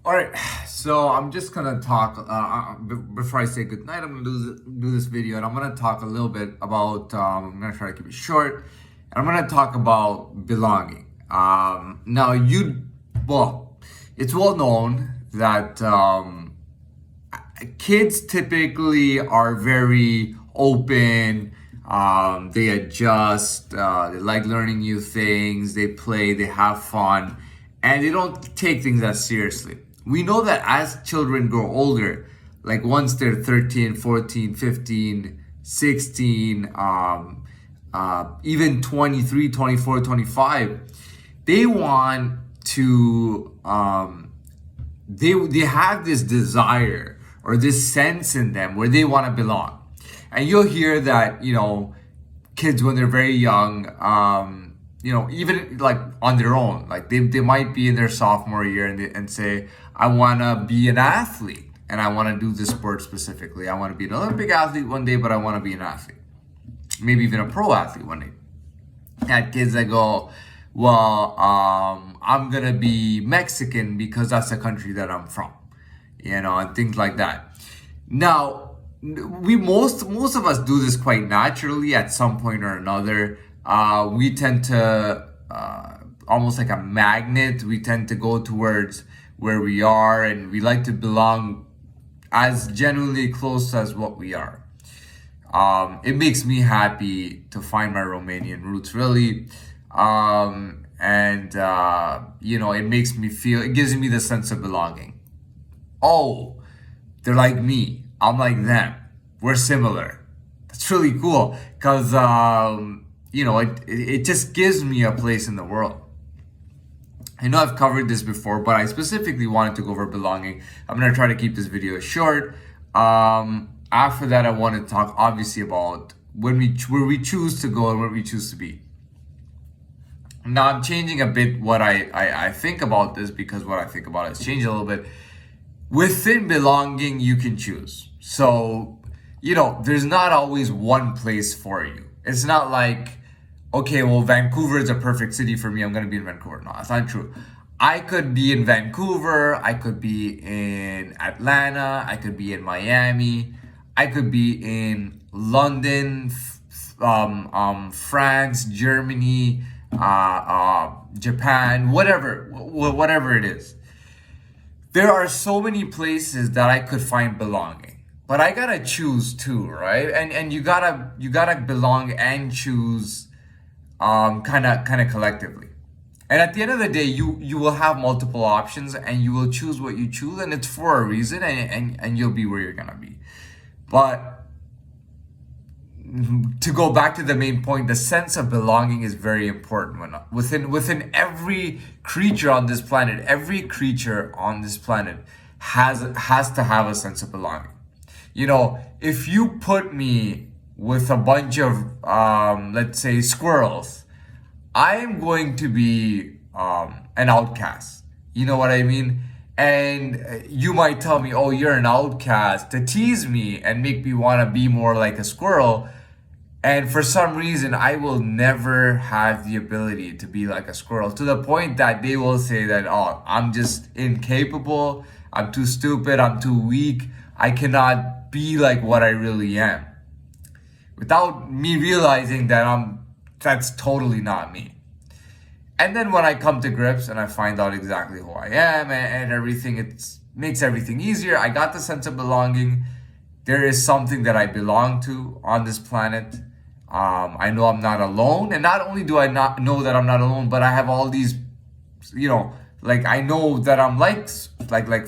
All right, so I'm just gonna talk. Before I say goodnight, I'm gonna do this video, and I'm gonna talk a little bit about. I'm gonna try to keep it short, and I'm gonna talk about belonging. Now, it's well known that kids typically are very open. They adjust. They like learning new things. They play. They have fun, and they don't take things as seriously. We know that as children grow older, like once they're 13, 14, 15, 16, even 23, 24, 25, they want to, they have this desire or this sense in them where they want to belong. And you'll hear that, kids when they're very young, even like on their own, like they might be in their sophomore year and say, I want to be an athlete and I want to do this sport specifically. I want to be an Olympic athlete one day, but I want to be an athlete. Maybe even a pro athlete one day. I had kids that go, well, I'm going to be Mexican because that's the country that I'm from, and things like that. Now, most of us do this quite naturally at some point or another. We tend to, almost like a magnet, we tend to go towards where we are, and we like to belong as genuinely close as what we are. It makes me happy to find my Romanian roots, really. It makes me feel, it gives me the sense of belonging. Oh, they're like me. I'm like them. We're similar. That's really cool because, it just gives me a place in the world. I know I've covered this before, but I specifically wanted to go over belonging. I'm going to try to keep this video short. After that, I want to talk obviously about where we choose to go and where we choose to be. Now, I'm changing a bit what I think about this because what I think about it has changed a little bit. Within belonging, you can choose. So, there's not always one place for you. It's not like, okay, well, Vancouver is a perfect city for me. I'm going to be in Vancouver. No, that's not true. I could be in Vancouver. I could be in Atlanta. I could be in Miami. I could be in London, France, Germany, Japan, whatever it is. There are so many places that I could find belonging, but I gotta choose too, right? And you gotta belong and choose, kind of collectively. And at the end of the day, you will have multiple options, and you will choose what you choose, and it's for a reason, and you'll be where you're gonna be. But to go back to the main point, the sense of belonging is very important. Within every creature on this planet, every creature on this planet has to have a sense of belonging. If you put me with a bunch of, let's say, squirrels, I am going to be an outcast. You know what I mean? And you might tell me, oh, you're an outcast, to tease me and make me want to be more like a squirrel. And for some reason, I will never have the ability to be like a squirrel, to the point that they will say that, oh, I'm just incapable, I'm too stupid, I'm too weak, I cannot be like what I really am. Without me realizing that that's totally not me. And then when I come to grips and I find out exactly who I am and everything, it makes everything easier. I got the sense of belonging. There is something that I belong to on this planet. I know I'm not alone. And not only do I not know that I'm not alone, but I have all these, I know that I'm like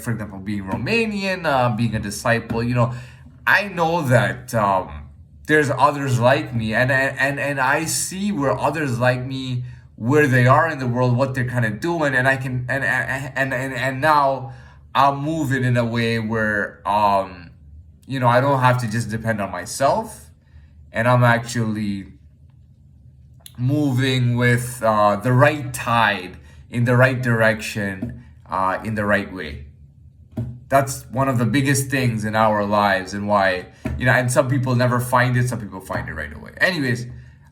for example, being Romanian, being a disciple, I know that there's others like me, and I see where others like me, where they are in the world, what they're kind of doing, and I can and now I'm moving in a way where I don't have to just depend on myself, and I'm actually moving with the right tide in the right direction, in the right way. That's one of the biggest things in our lives, and why, and some people never find it, some people find it right away. Anyways,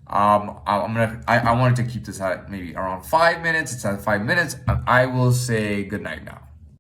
I wanted to keep this at maybe around 5 minutes. It's at 5 minutes. I will say good night now.